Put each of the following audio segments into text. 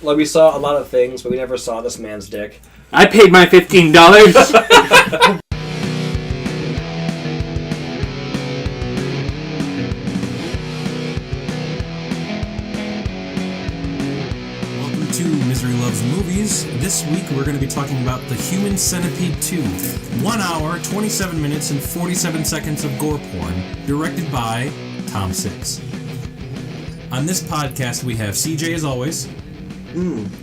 Like, we saw a lot of things, but we never saw this man's dick. I paid my $15. Welcome to Misery Loves Movies. This week we're going to be talking about the Human Centipede 2. 1 hour, 27 minutes, and 47 seconds of gore porn, directed by Tom Six. On this podcast we have CJ as always.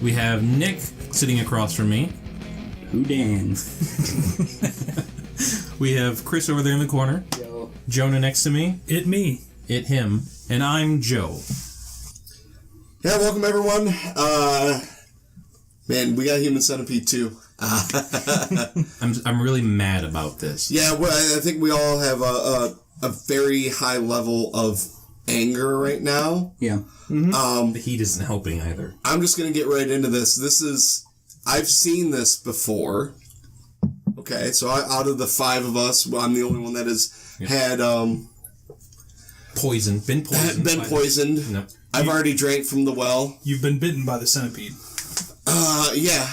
We have Nick sitting across from me. Who Dan? We have Chris over there in the corner. Yo. Jonah next to me. It me. It him. And I'm Joe. Yeah, welcome everyone. Man, we got Human Centipede 2. I'm really mad about this. Yeah, well, I think we all have a very high level of anger right now. Yeah. Mm-hmm. The heat isn't helping either. I'm just going to get right into this. I've seen this before. Okay, so out of the 5 of us, I'm the only one that has had... Been poisoned. Been poisoned. No. I've already drank from the well. You've been bitten by the centipede. Yeah.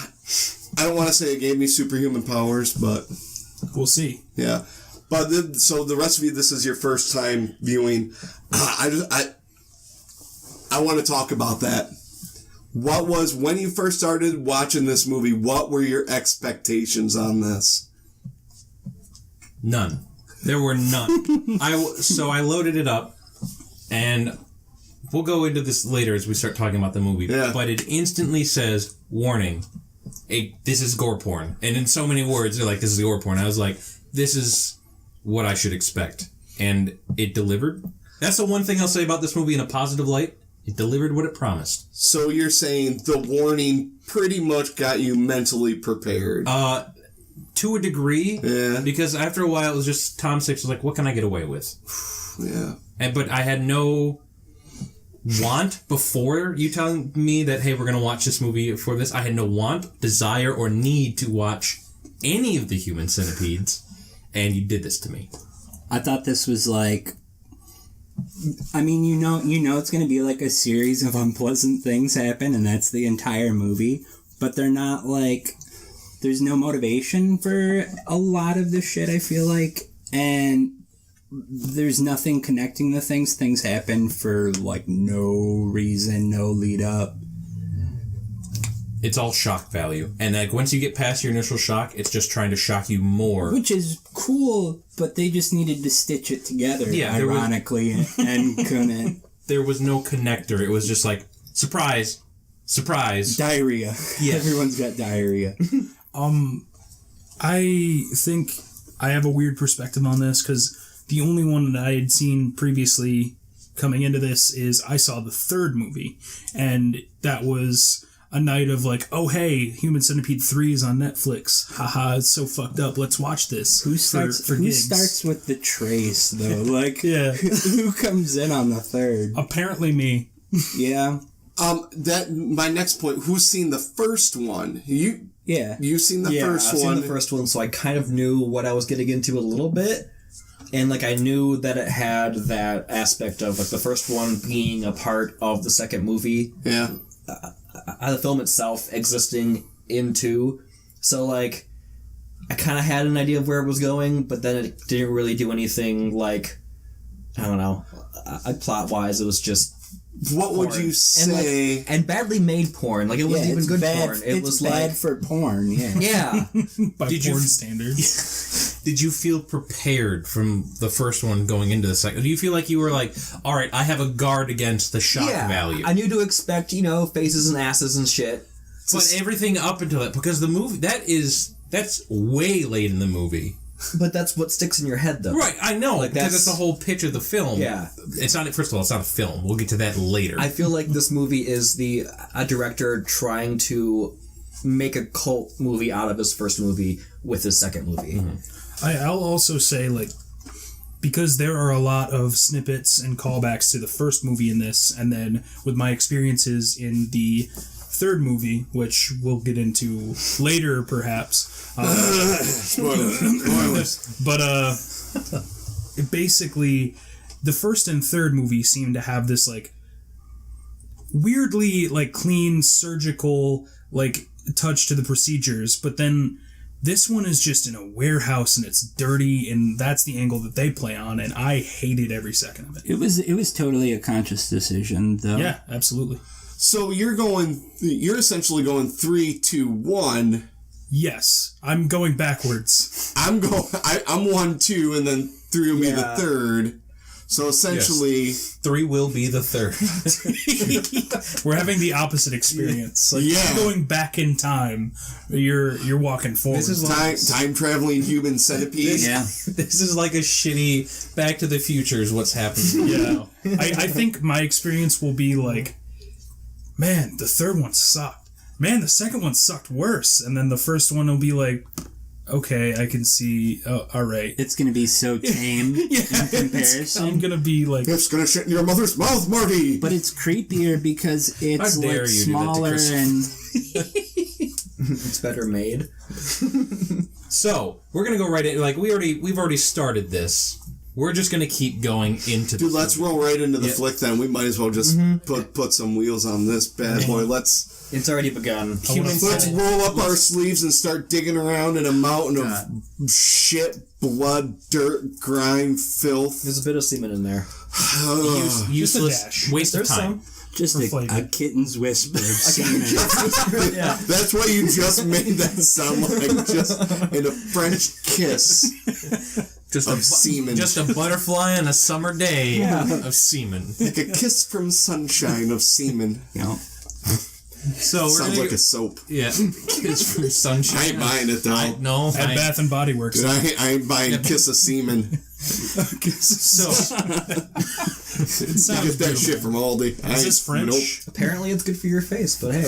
I don't want to say it gave me superhuman powers, but... We'll see. Yeah. But so the rest of you, this is your first time viewing. I want to talk about that. What was, when you first started watching this movie, what were your expectations on this? None. There were none. So I loaded it up, and we'll go into this later as we start talking about the movie. Yeah. But it instantly says, warning, this is gore porn. And in so many words, they're like, this is gore porn. I was like, this is what I should expect. And it delivered. That's the one thing I'll say about this movie in a positive light. It delivered what it promised. So you're saying the warning pretty much got you mentally prepared? To a degree. Yeah. Because after a while, it was just Tom Six was like, what can I get away with? Yeah. But I had no want before you telling me that, hey, we're going to watch this movie for this. I had no want, desire, or need to watch any of the Human Centipedes. And you did this to me. I thought this was like... I mean, you know it's going to be like a series of unpleasant things happen, and that's the entire movie. But they're not like... There's no motivation for a lot of this shit, I feel like. And there's nothing connecting the things. Things happen for, like, no reason, no lead up. It's all shock value. And, like, once you get past your initial shock, it's just trying to shock you more. Which is cool, but they just needed to stitch it together, ironically, and couldn't. There was no connector. It was just like, surprise, surprise. Diarrhea. Yeah. Everyone's got diarrhea. I think I have a weird perspective on this because the only one that I had seen previously coming into this is I saw the third movie, and that was a night of like, oh hey, Human Centipede 3 is on Netflix. Haha, it's so fucked up. Let's watch this. Who starts with the trace though? Like, yeah. Who comes in on the third? Apparently me. Yeah. My next point, who's seen the first one? You've seen the first I've one. seen the first one, so I kind of knew what I was getting into a little bit. And, like, I knew that it had that aspect of, like, the first one being a part of the second movie. Yeah. The film itself existing in two. So, like, I kind of had an idea of where it was going, but then it didn't really do anything, like, I don't know, plot-wise, it was just... What porn. would you say? And badly made porn. Like, it wasn't even good porn. It was bad like... for porn, yeah. Yeah. By porn standards. Did you feel prepared from the first one going into the second? Do you feel like you were like, all right, I have a guard against the shock value? I knew to expect, faces and asses and shit. But everything up until that, because the movie, that's way late in the movie. But that's what sticks in your head, though. Right, I know, like because that's the whole pitch of the film. Yeah. It's not, first of all, it's not a film. We'll get to that later. I feel like this movie is a director trying to make a cult movie out of his first movie with his second movie. Mm-hmm. I'll also say, like, because there are a lot of snippets and callbacks to the first movie in this, and then with my experiences in the third movie, which we'll get into later, perhaps. Spoilers. But basically, the first and third movie seem to have this like weirdly like clean surgical like touch to the procedures, but then this one is just in a warehouse and it's dirty, and that's the angle that they play on, and I hated every second of it. It was totally a conscious decision, though. Yeah, absolutely. So you're essentially going 3, 2, 1. Yes, I'm going backwards. I'm 1, 2, and then 3 will be the third. So essentially, 3 will be the third. We're having the opposite experience. Like you're going back in time. You're walking forward. This is time traveling human centipede. This is like a shitty Back to the Future is what's happening. Yeah. I think my experience will be like, man, the third one sucked. Man, the second one sucked worse. And then the first one will be like, okay, I can see. Oh, all right. It's going to be so tame in comparison. I'm going to be like... It's going to shit in your mother's mouth, Marty! But it's creepier because it's like smaller and... It's better made. So, we're going to go right in. Like, we've already started this. We're just going to keep going into Dude, let's roll right into the flick then. We might as well just put some wheels on this bad boy. It's already begun. Let's roll up our sleeves and start digging around in a mountain of shit, blood, dirt, grime, filth. There's a bit of semen in there. useless dash. waste of time. Just a kitten's whisper of semen. That's why you just made that sound like just in a French kiss. Just of semen. Just a butterfly on a summer day of semen. Like a kiss from sunshine of semen. So sounds like a soap. Yeah, kiss from sunshine. I ain't buying it though. At Bath and Body Works. Dude, I ain't buying kiss of semen. So get that shit from Aldi. Is this French? Nope. Apparently it's good for your face, but hey.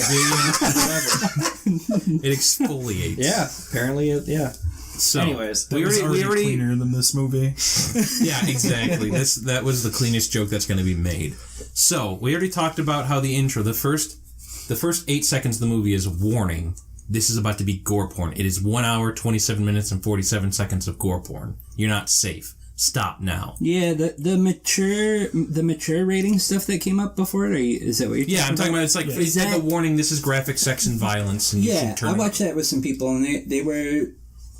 It exfoliates. Yeah, apparently So, anyways, we already cleaner than this movie. Yeah, exactly. That was the cleanest joke that's going to be made. So, we already talked about how the intro, the first 8 seconds of the movie is a warning. This is about to be gore porn. It is 1 hour, 27 minutes, and 47 seconds of gore porn. You're not safe. Stop now. Yeah, the mature rating stuff that came up before it, is that what you're talking about? Yeah, I'm talking about it's like it's like a warning. This is graphic sex and violence, and you should turn I watched that with some people, and they were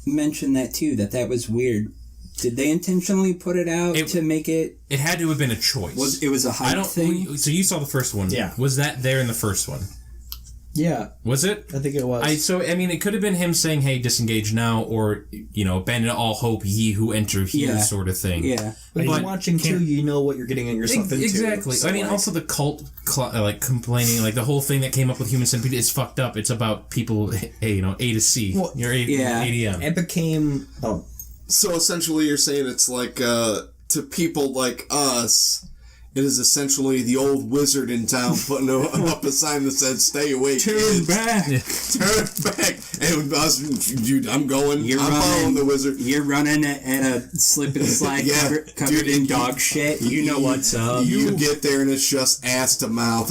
mentioned that too. That was weird. Did they intentionally put it out to make it? It had to have been a choice. It was a hype thing. So you saw the first one. Yeah. Was that there in the first one? Yeah. Was it? I think it was. It could have been him saying, "Hey, disengage now," or abandon all hope, ye who enter here, sort of thing. Yeah. But you're watching too, you know what you're getting yourself into. Exactly. So also the cult, complaining, like the whole thing that came up with Human Centipede is fucked up. It's about people, A to C. Well, You're A to M. It became. Oh. So essentially, you're saying it's like to people like us. It is essentially the old wizard in town putting up a sign that says, "Stay awake, Turn back. Turn back." And us, dude, I'm following the wizard. You're running at a slip and slide covered in dog shit. You know what's up. You get there and it's just ass to mouth.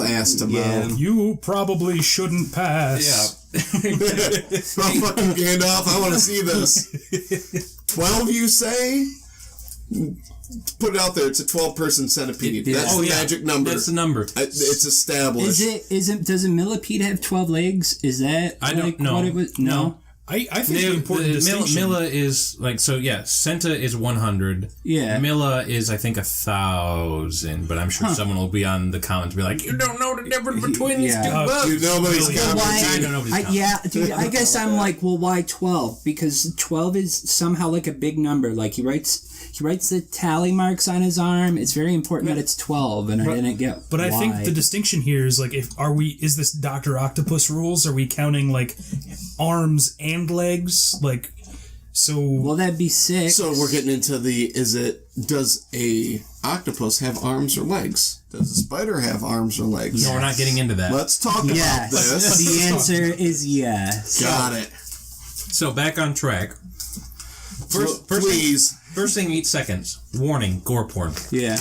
You probably shouldn't pass. Yeah. Oh, fucking Gandalf, I want to see this. 12, you say? Put it out there. It's a 12-person centipede. That's the magic number. That's the number. It's established. Does a millipede have 12 legs? Is that I don't know. What it was? No. I think the important distinction... Milla is Centa is 100. Yeah. Milla is, I think, 1,000, but I'm sure someone will be on the comments and be like, "You don't know the difference between these two bugs." Dude, nobody's Dude, I guess I'm like, well, why 12? Because 12 is somehow like a big number. Like he writes the tally marks on his arm. It's very important that it's 12, and I didn't get. But why. I think the distinction here is like, is this Dr. Octopus rules? Are we counting like arms and legs? Like, so. Well, that'd be sick. So we're getting into does a octopus have arms or legs? Does a spider have arms or legs? No, we're not getting into that. Let's talk about this. The answer is yes. Got it. So back on track. First thing, 8 seconds. Warning, gore porn. Yeah.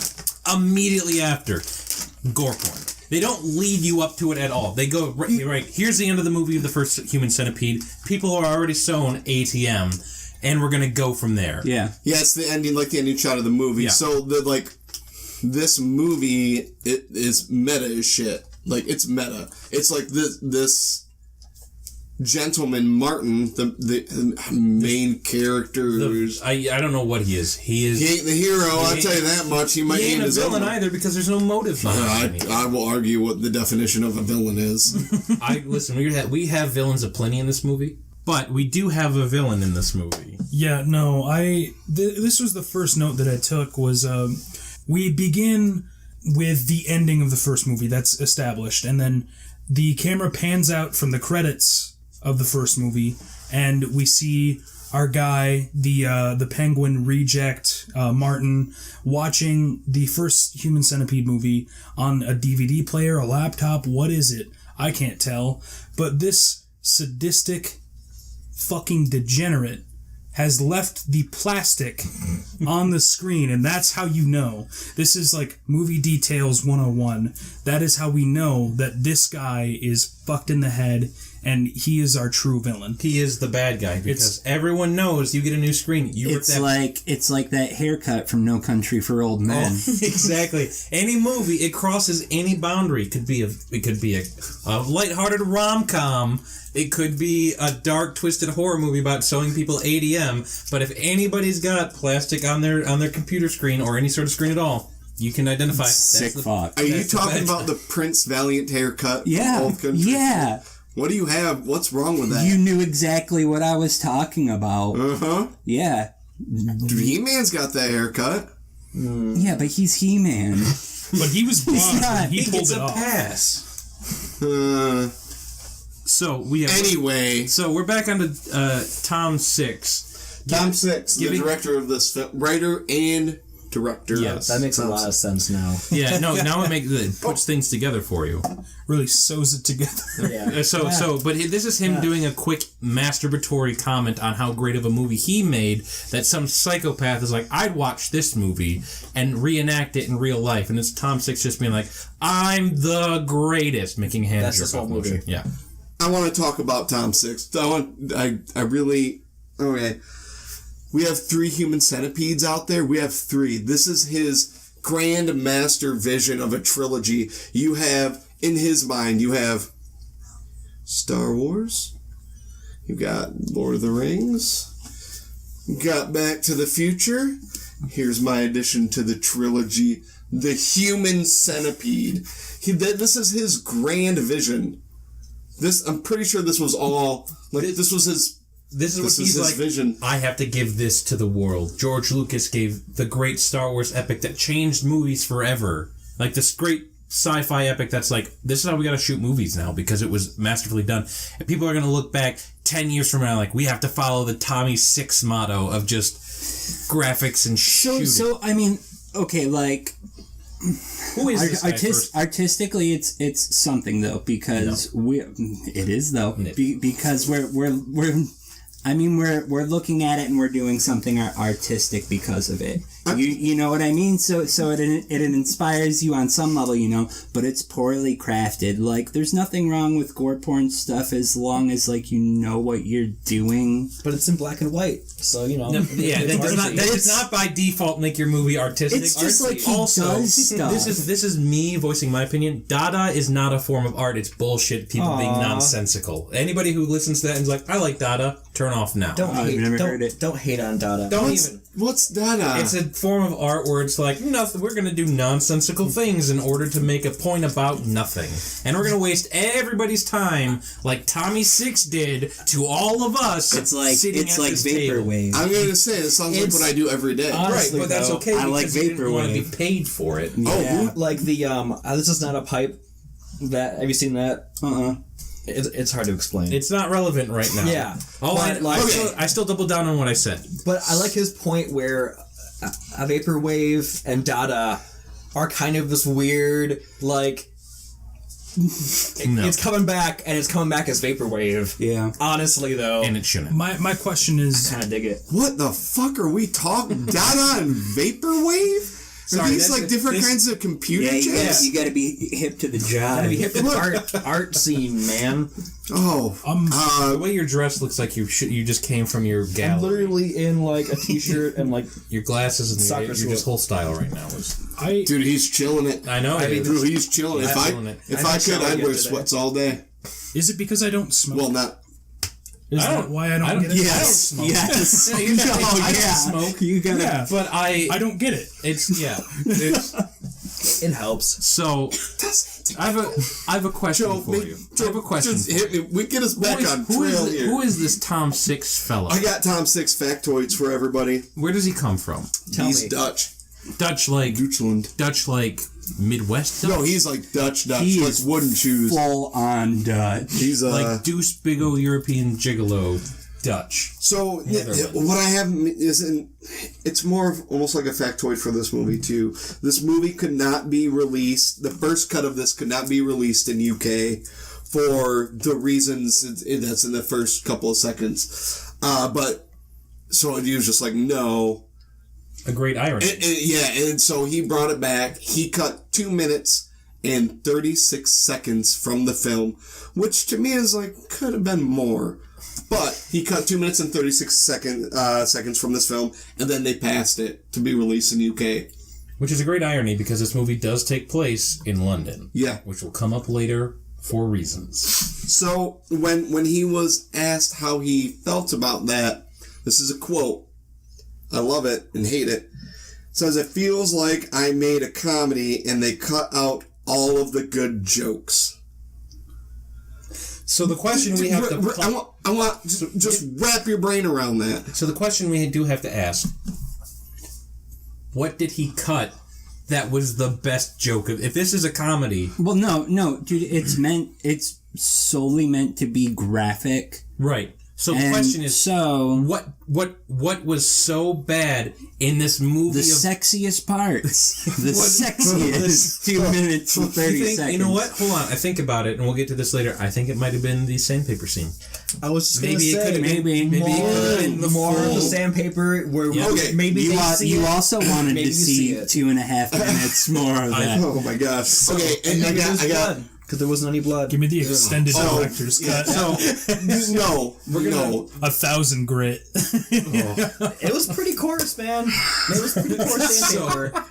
Immediately after, gore porn. They don't lead you up to it at all. They go, right, here's the end of the movie of the first Human Centipede. People are already sewn ATM, and we're going to go from there. Yeah. Yeah, it's the ending, like the ending shot of the movie. Yeah. So, this movie, it is meta as shit. Like, it's meta. It's like this gentleman, Martin, the main character. I don't know what he is. He ain't the hero, I'll tell you that much. He might ain't a his villain own. either because there's no motive behind it. I will argue what the definition of a villain is. Listen, we have villains aplenty in this movie, but we do have a villain in this movie. Yeah, no, this was the first note that I took was we begin with the ending of the first movie that's established, and then the camera pans out from the credits of the first movie, and we see our guy, the penguin reject, Martin, watching the first Human Centipede movie on a DVD player, a laptop. What is it? I can't tell. But this sadistic fucking degenerate has left the plastic on the screen, and that's how you know. This is like movie details 101. That is how we know that this guy is fucked in the head, and he is our true villain. He is the bad guy because everyone knows you get a new screen. It's like that haircut from No Country for Old Men. Oh, exactly. Any movie, it crosses any boundary. It could be a lighthearted rom-com. It could be a dark, twisted horror movie about showing people ADM. But if anybody's got plastic on their computer screen or any sort of screen at all, you can identify. Sick fuck. Are you talking about the Prince Valiant haircut? Yeah. From Old Country? Yeah. What do you have? What's wrong with that? You knew exactly what I was talking about. Uh-huh. Yeah. He-Man's got that haircut. Yeah, but he's He-Man. But he was blonde. not. He pulled It's it a off. pass. So we have. Anyway. So we're back on to Tom Six. Tom Six, the director of this film. Writer and director. Yes. That makes a lot of sense now. Yeah, no, now it puts things together for you. Really sews it together. Yeah. But this is him doing a quick masturbatory comment on how great of a movie he made, that some psychopath is like, I'd watch this movie and reenact it in real life. And it's Tom Six just being like, I'm the greatest, making hand That's jerk this whole off movie. motion. Yeah. I want to talk about Tom Six. Okay. We have 3 Human Centipedes out there. We have 3. This is his grand master vision of a trilogy. You have, in his mind, you have Star Wars. You got Lord of the Rings. You got Back to the Future. Here's my addition to the trilogy, the Human Centipede. This is his grand vision. I'm pretty sure this was all, this was his... This is what he's like, vision. I have to give this to the world. George Lucas gave the great Star Wars epic that changed movies forever. Like this great sci-fi epic that's like, this is how we gotta shoot movies now because it was masterfully done. And people are gonna look back 10 years from now like, we have to follow the Tommy Six motto of just graphics and shooting. So I mean, okay, like... Who is this guy first? Artistically, it's something though because it is though because we're looking at it and we're doing something artistic because of it. You know what I mean? So it inspires you on some level, you know, but it's poorly crafted. Like, there's nothing wrong with gore porn stuff as long as, like, you know what you're doing. But it's in black and white, so, you know. Yeah, that does not by default make your movie artistic. It's just like he also, does stuff. This is me voicing my opinion. Dada is not a form of art. It's bullshit. People being nonsensical. Anybody who listens to that and is like, I like Dada, turn off now. Don't hate on Dada. What's Dada? It's a form of art where it's like, nothing. We're going to do nonsensical things in order to make a point about nothing. And we're going to waste everybody's time like Tommy Six did to all of us. It's like vaporwave. I'm going to say, it sounds like what I do every day. Honestly, Right, but that's okay I like because you didn't want to be paid for it. Yeah. Like the, this is not a pipe. Have you seen that? It's hard to explain. It's not relevant right now. Yeah. I still double down on what I said. But I like his point where a vaporwave and Dada are kind of this weird, like, it's coming back, and it's coming back as vaporwave. Yeah. Honestly, though. And it shouldn't. My question is... I kind of dig it. What the fuck are we talking? Dada and Vaporwave? Are these like different kinds of computer chips? You gotta be hip to the job. Gotta be hip to the art scene, man. Oh, the way you're dressed looks like you just came from your gallery. I'm literally in like a t-shirt and like your glasses and Soccer your just whole style right now is. dude, he's chilling it. I know. Dude, he's chilling. If I could, I'd wear sweats all day. Is it because I don't smoke? Well, not. Is that why I don't get it? Yes. I don't smoke. Yes. I don't smoke. You gotta. Yeah, But I don't get it. It helps. So I have a question for you. I have a question. Just hit me. We get us back on trail here. Who is this Tom Six fella? I got Tom Six factoids for everybody. Where does he come from? He's Dutch. Dutch like Deutschland. Dutch like Midwest Dutch? No, he's like Dutch. He like is wooden shoes. Full on Dutch. He's like Deuce Big O European Gigolo Dutch. So what I have isn't. It's more of almost like a factoid for this movie too. This movie could not be released. The first cut of this could not be released in UK for the reasons that's in the first couple of seconds. But so he was just like, no. A great irony. And so he brought it back. He cut 2 minutes and 36 seconds from the film, which to me is like, could have been more. But he cut 2 minutes and 36 seconds from this film, and then they passed it to be released in UK. Which is a great irony because this movie does take place in London. Yeah. Which will come up later for reasons. So when he was asked how he felt about that, this is a quote. I love it and hate it. It says, "It feels like I made a comedy and they cut out all of the good jokes." So the question we have to... I want just wrap your brain around that. So the question we do have to ask, what did he cut that was the best joke? If this is a comedy... Well, no, dude, it's solely meant to be graphic. Right. So the question is, what was so bad in this movie? The sexiest parts. The sexiest 2 minutes and 30 seconds. You know what? Hold on. I think about it, and we'll get to this later. I think it might have been the sandpaper scene. I was just maybe gonna it say, could have been the more of the sandpaper where maybe you also wanted to see 2.5 minutes more of that. Oh my gosh. Okay, and I got because there wasn't any blood. Give me the extended director's cut. No, we're gonna 1,000 grit. It was pretty coarse, man. It was pretty coarse sandpaper.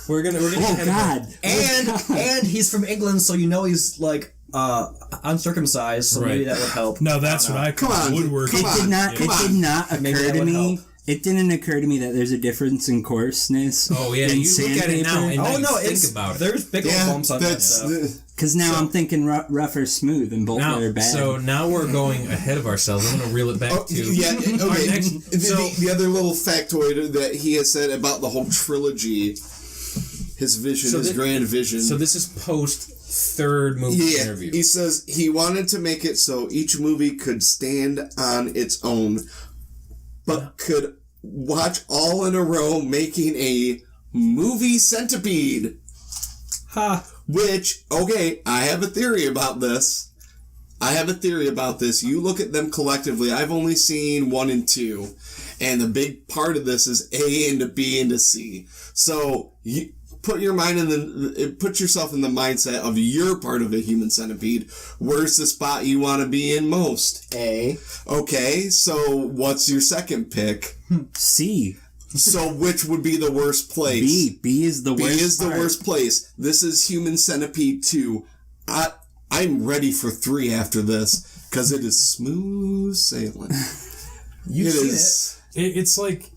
We're gonna. Oh God! And he's from England, so you know he's like uncircumcised. So maybe that would help. No, that's what I call woodworking. It did not occur to me. It didn't occur to me that there's a difference in coarseness. Oh yeah, you look at it now and think about it. There's big old bumps on that stuff. Because now I'm thinking rough or smooth, and both are bad. So now we're going ahead of ourselves. I'm going to reel it back to the other little factoid that he has said about the whole trilogy, his vision, his grand vision. So this is post third movie interview. He says he wanted to make it so each movie could stand on its own, but could watch all in a row, making a movie centipede. Ha. Which, okay, I have a theory about this. You look at them collectively. I've only seen 1 and 2. And the big part of this is A into B into C. So, you put yourself in the mindset of your part of a human centipede. Where's the spot you want to be in most? A. Okay, so what's your second pick? C. So which would be the worst place? B. B is the worst. B is the worst place. This is Human Centipede 2. I'm ready for 3 after this because it is smooth sailing. You've seen it. It's like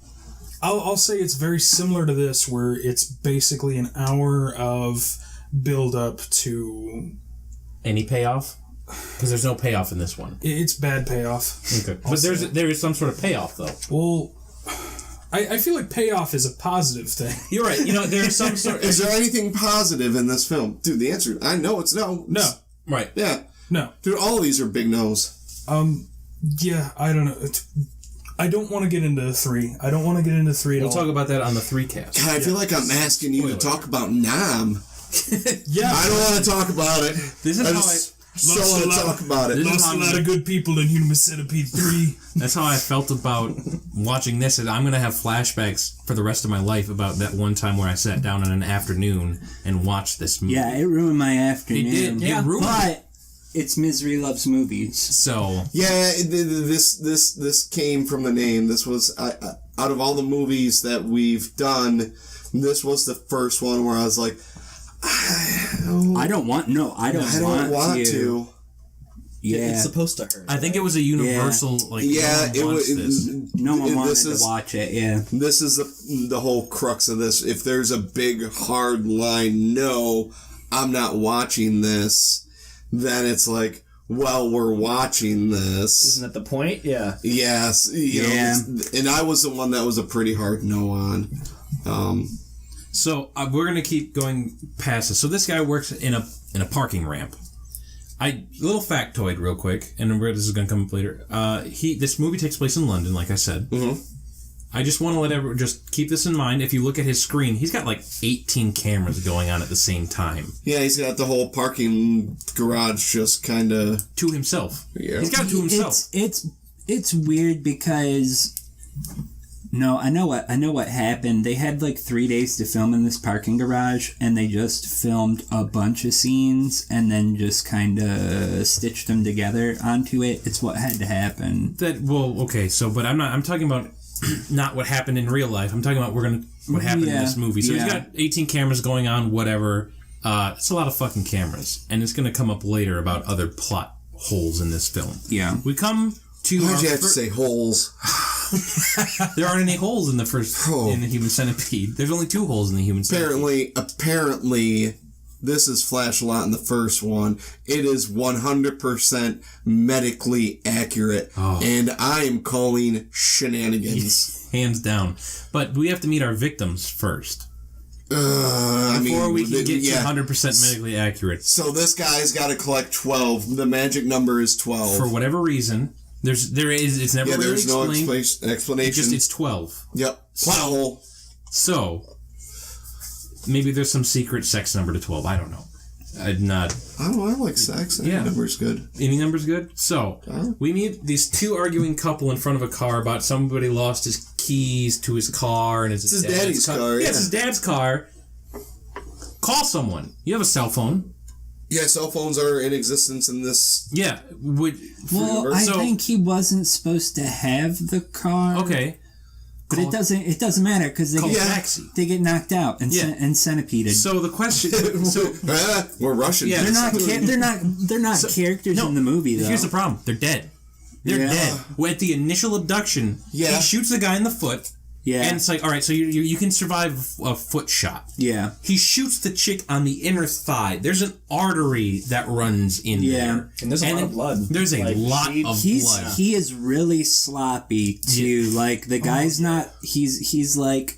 I'll say it's very similar to this, where it's basically an hour of build up to any payoff. Because there's no payoff in this one. It's bad payoff. Okay, but there is some sort of payoff though. Well. I feel like payoff is a positive thing. You're right. You know, there's some sort. Is there anything positive in this film, dude? The answer, I know it's no. No. Right. Yeah. No. Dude, all of these are big no's. Yeah, I don't know. I don't want to get into 3. I don't want to get into 3 at all. We'll talk about that on the 3 cast. God, I feel like I'm asking you to talk about Nam. Yeah. I don't want to talk about it. This is So want to talk about it. Lost a lot of good people in Human Centipede 3. That's how I felt about watching this. I'm going to have flashbacks for the rest of my life about that one time where I sat down in an afternoon and watched this movie. Yeah, it ruined my afternoon. It did. Yeah. It ruined but it's Misery Loves Movies. So Yeah, this came from the name. This was out of all the movies that we've done, this was the first one where I was like, I don't want to. Yeah, it's supposed to hurt. I think it was a universal it was. No one wanted to watch it. Yeah, this is the whole crux of this. If there's a big hard line, no, I'm not watching this. Then it's like, well, we're watching this. Isn't that the point? Yeah. Yes. You know, and I was the one that was a pretty hard no on. So we're gonna keep going past this. So this guy works in a parking ramp. Little factoid, real quick, and this is gonna come up later. This movie takes place in London, like I said. Mm-hmm. I just want to let everyone just keep this in mind. If you look at his screen, he's got like 18 cameras going on at the same time. Yeah, he's got the whole parking garage just kind of to himself. Yeah, he's got it to himself. It's weird because. No, I know what happened. They had like 3 days to film in this parking garage, and they just filmed a bunch of scenes and then just kind of stitched them together onto it. It's what had to happen. But I'm talking about not what happened in real life. I'm talking about what happened in this movie. So he's got 18 cameras going on, whatever. It's a lot of fucking cameras, and it's going to come up later about other plot holes in this film. Yeah, we come to. Why'd you have to say holes? There aren't any holes in the Human Centipede. There's only 2 holes in the Human Centipede. Apparently, this is flashed a lot in the first one. It is 100% medically accurate, and I am calling shenanigans. Hands down. But we have to meet our victims first. Before we can get to 100% medically accurate. So this guy's got to collect 12. The magic number is 12. For whatever reason. It's never really explained. There's no explanation. It's 12. Yep. Plot. So, maybe there's some secret sex number to 12. I don't know. I like sex. Any number's good. Any number's good? So, we meet these 2 arguing couple in front of a car about somebody lost his keys to his car. And it's his daddy's car. Yeah, it's his dad's car. Call someone. You have a cell phone. Yeah, cell phones are in existence in this. Yeah. I think he wasn't supposed to have the car. Okay. But it doesn't matter because they get knocked out and centipeded. So the question. We're Russian. Yeah, they're not characters in the movie though. Here's the problem: they're dead. They're dead. At the initial abduction, he shoots the guy in the foot. Yeah. And it's like, all right, so you can survive a foot shot. Yeah. He shoots the chick on the inner thigh. There's an artery that runs in there. And there's a lot of blood. There's a lot of blood. He is really sloppy, too. Yeah. Like, the guy's not... He's like...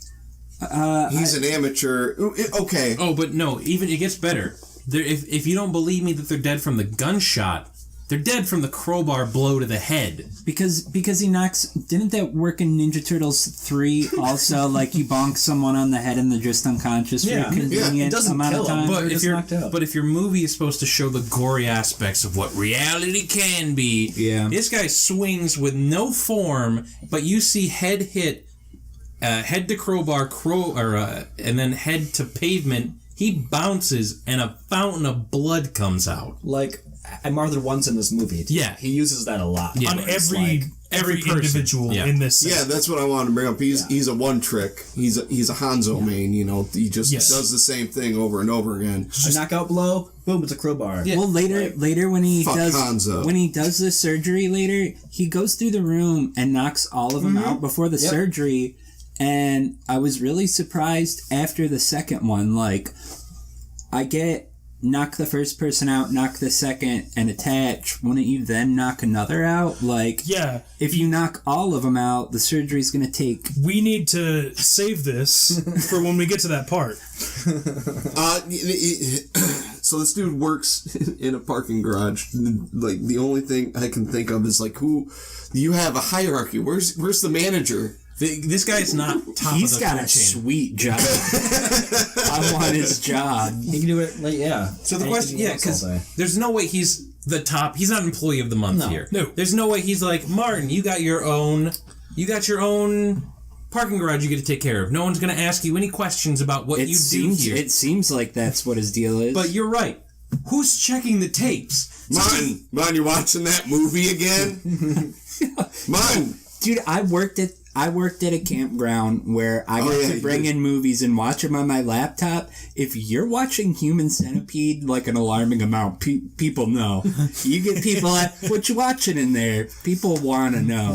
he's an amateur. Okay. Oh, but no, even it gets better. If you don't believe me that they're dead from the gunshot... They're dead from the crowbar blow to the head. Because he knocks... Didn't that work in Ninja Turtles 3 also? Like, you bonk someone on the head and they're just unconscious for a convenient amount of time? But if your movie is supposed to show the gory aspects of what reality can be, this guy swings with no form, but you see head hit, head to crowbar, and then head to pavement. He bounces and a fountain of blood comes out. Like... And more than once in this movie. Yeah. He uses that a lot. Yeah. On every individual in this set. Yeah, that's what I wanted to bring up. He's a one trick. He's a Hanzo main, you know. He just does the same thing over and over again. A knockout blow, boom, it's a crowbar. Yeah. Well, later when he does the surgery later, he goes through the room and knocks all of them out before the surgery. And I was really surprised after the second one. Like, I get... Knock the first person out, knock the second, and attach. Wouldn't you then knock another out? Like, if you knock all of them out, the surgery's going to take... We need to save this for when we get to that part. So this dude works in a parking garage. Like, the only thing I can think of is, like, who... You have a hierarchy. Where's the manager? This guy's not top He's of the got food a chain. Sweet job. I want his job. He can do it, So the question, because there's no way he's the top. He's not employee of the month here. No. There's no way he's like, Martin, you got your own parking garage you get to take care of. No one's going to ask you any questions about what you do here. It seems like that's what his deal is. But you're right. Who's checking the tapes? Martin, you watching that movie again? Martin. Dude, I worked at a campground where I got to bring in movies and watch them on my laptop. If you're watching Human Centipede like an alarming amount, people know. You get people at, what you watching in there? People want to know.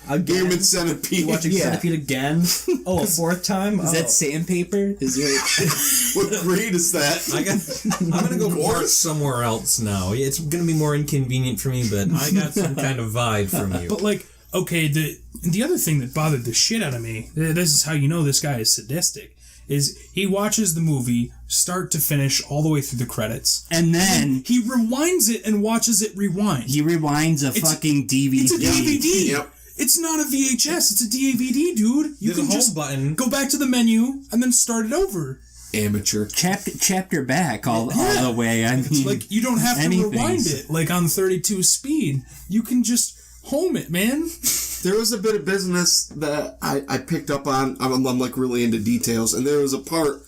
Again? Human Centipede. Watching Centipede again? Oh, a fourth time? Is that sandpaper? Is there... What grade is that? I'm going to go work somewhere else now. It's going to be more inconvenient for me, but I got some kind of vibe from you. But like, okay, the other thing that bothered the shit out of me, this is how you know this guy is sadistic, is he watches the movie start to finish all the way through the credits. And then he rewinds it and watches it rewind. he rewinds a fucking DVD. It's a DVD. Yep. It's not a VHS. It's a DVD, dude. You There's a can home just button. go back to the menu and then start it over. Amateur. Chapter back all the way. I mean, Like, you don't have to anything's- rewind it like on 32 speed. You can just home it, man. There was a bit of business that I picked up on. I'm like really into details, and there was a part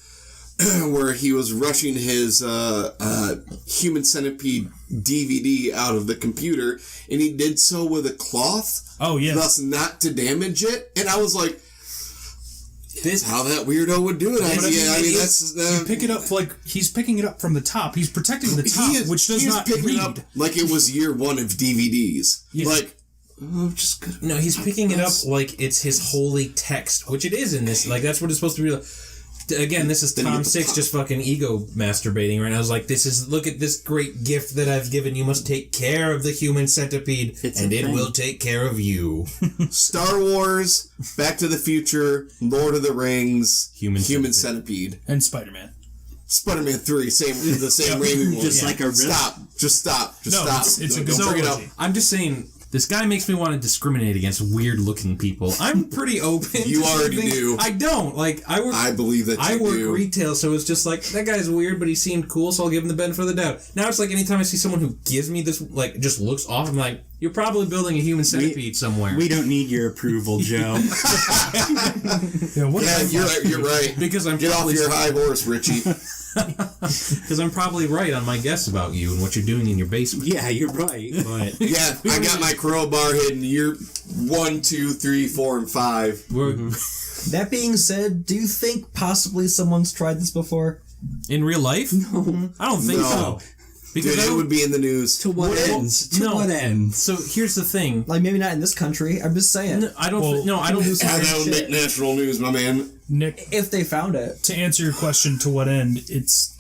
where he was rushing his Human Centipede DVD out of the computer, and he did so with a cloth. Oh, yeah. Thus not to damage it. And I was like, this how that weirdo would do it. I mean, that's You pick it up like he's picking it up from the top. He's protecting the top, which does not picking read. it up like it was year one of DVDs. Yeah. Like, oh, just good. No, he's picking it up like it's his holy text, which it is in this. Like, that's what it's supposed to be. Like. Again, this is Tom Six just fucking ego masturbating right now. I was like, look at this great gift that I've given. You must take care of the Human Centipede, and it will take care of you. Star Wars, Back to the Future, Lord of the Rings, Human Centipede. And Spider-Man. Spider-Man 3, the same Raimi one. Just like a rip. Stop. Just stop. It's a good Don't bring it up. trilogy. I'm just saying, this guy makes me want to discriminate against weird-looking people. I'm pretty open. You to already things. do. I don't. Like, I believe that I you work do. retail, so it's just like, that guy's weird, but he seemed cool, so I'll give him the benefit of the doubt. Now it's like anytime I see someone who gives me this, like, just looks off, I'm like, you're probably building a human centipede somewhere. we don't need your approval, Joe. You're right. Because I'm Get off probably your high horse, Richie. because I'm probably right on my guess about you and what you're doing in your basement. Yeah, you're right. But Yeah, I got my crowbar hidden. You're 1, 2, 3, 4, and 5. That being said, do you think possibly someone's tried this before? in real life, no, I don't think No. so. Because Dude, it would be in the news. To what ends? To no. what ends? So here's the thing. Like, maybe not in this country. I'm just saying. I don't. Well, no, I don't. do some Yeah, weird that would make shit. national news, my man. Nick, If they found it. to answer your question, to what end? It's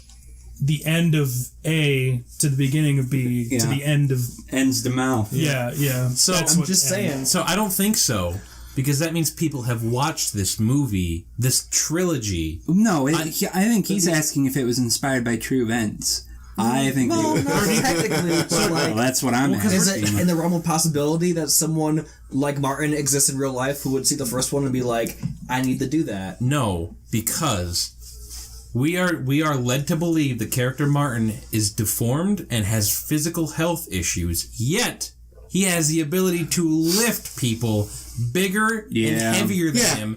the end of A to the beginning of B to Yeah. the end of... Ends the mouth. Yeah. So That's I'm what just end. saying. So I don't think so. Because that means people have watched this movie, this trilogy. No, I think he's asking if it was inspired by true events. I think Well, they not technically, but well, like... that's what I'm Is asking. it in the realm of possibility that someone like Martin exists in real life who would see the first one and be like, I need to do that? No, because we are led to believe the character Martin is deformed and has physical health issues, yet he has the ability to lift people bigger and heavier than him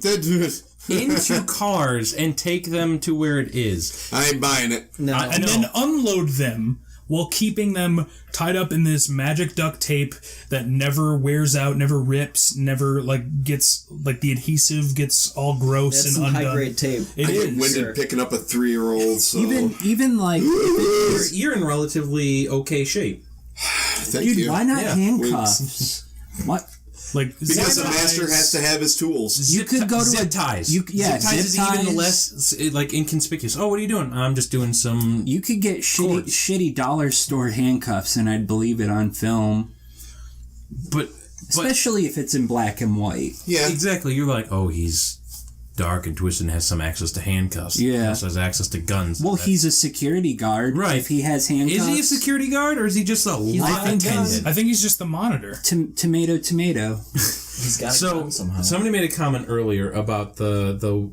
into cars and take them to where it is. I ain't buying it. No. And then unload them while keeping them tied up in this magic duct tape that never wears out, never rips, never gets the adhesive gets all gross That's and some undone. high-grade tape. It I get is. winded picking up a 3-year-old, so... Even like, You're in relatively okay shape. Thank dude, you. why not Yeah. handcuffs? What? Because the master has to have his tools. You could go to zip a ties. zip ties is ties. even less inconspicuous. Oh, what are you doing? I'm just doing some. You could get shitty dollar store handcuffs, and I'd believe it on film, But especially if it's in black and white. Yeah. exactly. You're like, oh, he's dark and twisted and has some access to handcuffs. Yeah. He also has access to guns. Well, he's a security guard. Right. If he has handcuffs. Is he a security guard or is he just a lot attendant? I think he's just the monitor. Tomato. He's got it So done somehow. somebody made a comment earlier about the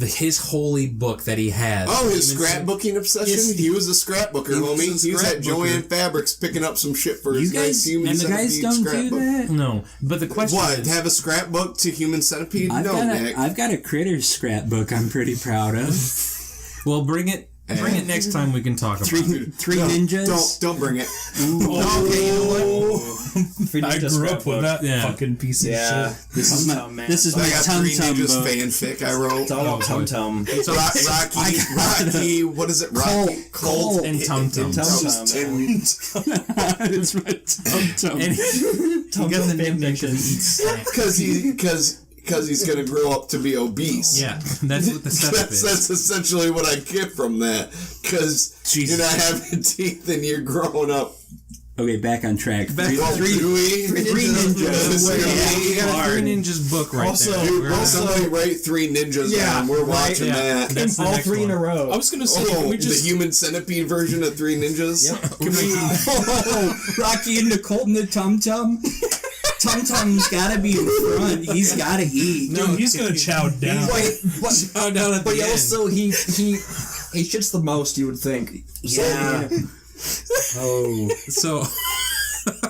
his holy book that he has. Oh, his scrapbooking obsession? Yes. He was a scrapbooker, homie. He was at Joanne Fabrics picking up some shit for his nice Human Centipede don't scrapbook. do that? No, but the question What? is... Have a scrapbook to Human Centipede? Nick. I've got a Critters scrapbook I'm pretty proud of. Well, bring it next time we can talk about it. Three ninjas. Don't bring it. Okay, you know what? I grew up with that fucking piece of shit. This is my man. this is I my got Tum Three Tum Ninjas book. fanfic I wrote. It's all about Tum Tum. Rocky, what is it? Rocky, Colt, And Tum Tum. Tum It's my Tum Tum. Tum got the name because Because he's going to grow up to be obese. Yeah, that's what the setup is. That's essentially what I get from that. Because you're not having teeth and you're growing up. Okay, back on track. Three ninjas. You got a Three Ninjas book right there. Somebody write Three Ninjas down. We're watching that. That's the all next three in a one. row. I was gonna say, can we just the Human Centipede version of Three Ninjas? Yep. Can we, Rocky and Nicole and the Tum Tum? Tum Tum's gotta be in front. He's gotta eat. Dude, he's gonna chow down. But also he shits the most, you would think. Yeah. Oh. So,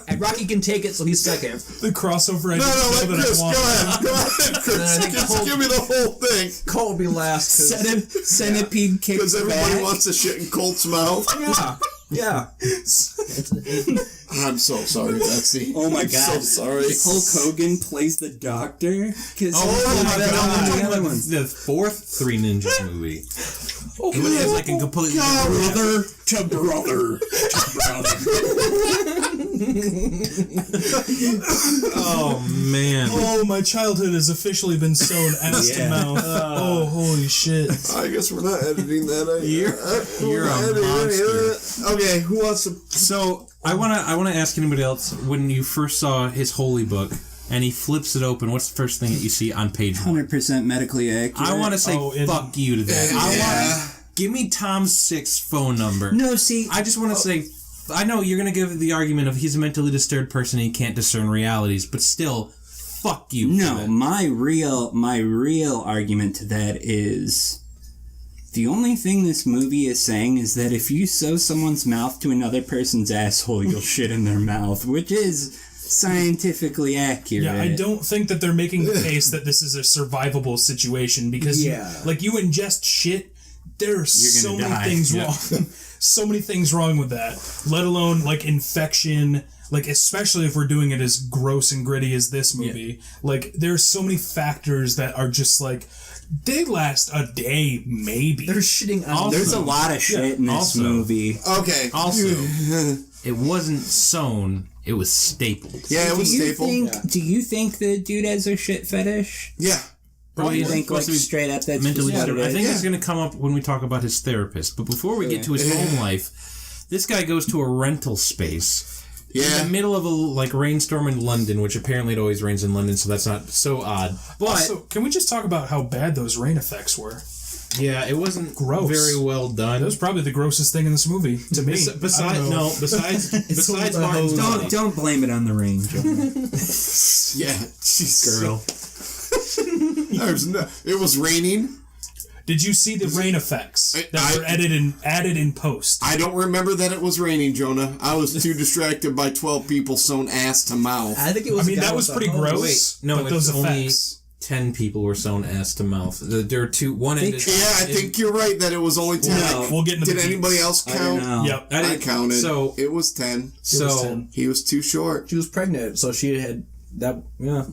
And Rocky can take it, so he's second. The crossover I No, didn't know let that Chris, I wanted. go ahead, Chris. Just give me the whole thing. Cole will be last. Centipede kicks Because everybody back. wants to shit in Colt's mouth. Yeah. I'm so sorry, Betsy. Oh my I'm God. so sorry. Hulk Hogan plays the doctor. the other ones. The fourth Three Ninjas movie. It has like a completely Brother to brother to brother. Oh man. Oh, my childhood has officially been sewn ass to mouth. Oh, holy shit. I guess we're not editing that. You're a monster. Okay, who wants to... So I wanna ask anybody else, when you first saw his holy book and he flips it open, what's the first thing that you see on page 1? 100% medically accurate. I want to say fuck you to that. Give me Tom's 6 phone number. No, see, I just want to say, I know you're going to give the argument of he's a mentally disturbed person and he can't discern realities, but still, fuck you. no. My real argument to that is the only thing this movie is saying is that if you sew someone's mouth to another person's asshole, you'll shit in their mouth, which is scientifically accurate. Yeah, I don't think that they're making the case that this is a survivable situation because, like, you ingest shit, there are so many things wrong. So many things wrong with that, let alone, like, infection, like, especially if we're doing it as gross and gritty as this movie. Like, there's so many factors that are just, like, they last a day, maybe. They're shitting on. There's a lot of shit in this movie. Okay. Also, it wasn't sewn, it was stapled. Yeah, it was stapled. Do you think the dude has a shit fetish? Yeah. Or do you think, like, straight up that's mentally just what disturbed? it I is? think it's going to come up when we talk about his therapist. But before we get to his home life, this guy goes to a rental space in the middle of a rainstorm in London, which apparently it always rains in London, so that's not so odd. But Also, can we just talk about how bad those rain effects were? yeah, it wasn't Gross. very well done. That was probably the grossest thing in this movie to me. Besides Martin's body. Don't blame it on the rain, Joe. Yeah. Jeez. Girl. It was raining. Did you see the rain effects that were added in post? I don't remember that it was raining, Jonah. I was too distracted by 12 people sewn ass to mouth. I think it was. I mean, that was pretty gross. No, but those it's only effects. 10 people were sewn ass to mouth. There are two. One ended. Yeah, I think you're right that it was only 10. We'll get into Did the anybody deets. else count? Yep. I counted. So it was 10. So was 10. He was too short. She was pregnant, so she had that. Yeah.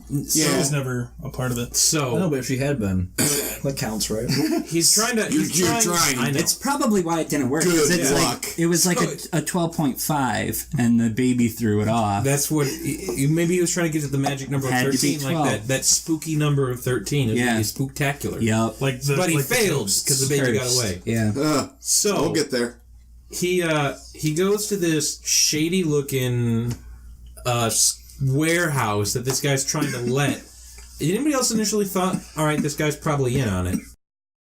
I was never a part of it. So I know, but if she had been, that counts, right? he's trying to. You're trying. I know. It's probably why it didn't work. Good 'cause it's luck. like it was like a 12.5, and the baby threw it off. That's what. Maybe he was trying to get to the magic number of Had to be 13, like 12. that spooky number of 13. It was Yeah. really spooktacular. Yep. But he failed because the baby got away. Yeah. So We'll get there. he goes to this shady looking warehouse that this guy's trying to let. Anybody else initially thought, all right, this guy's probably in on it?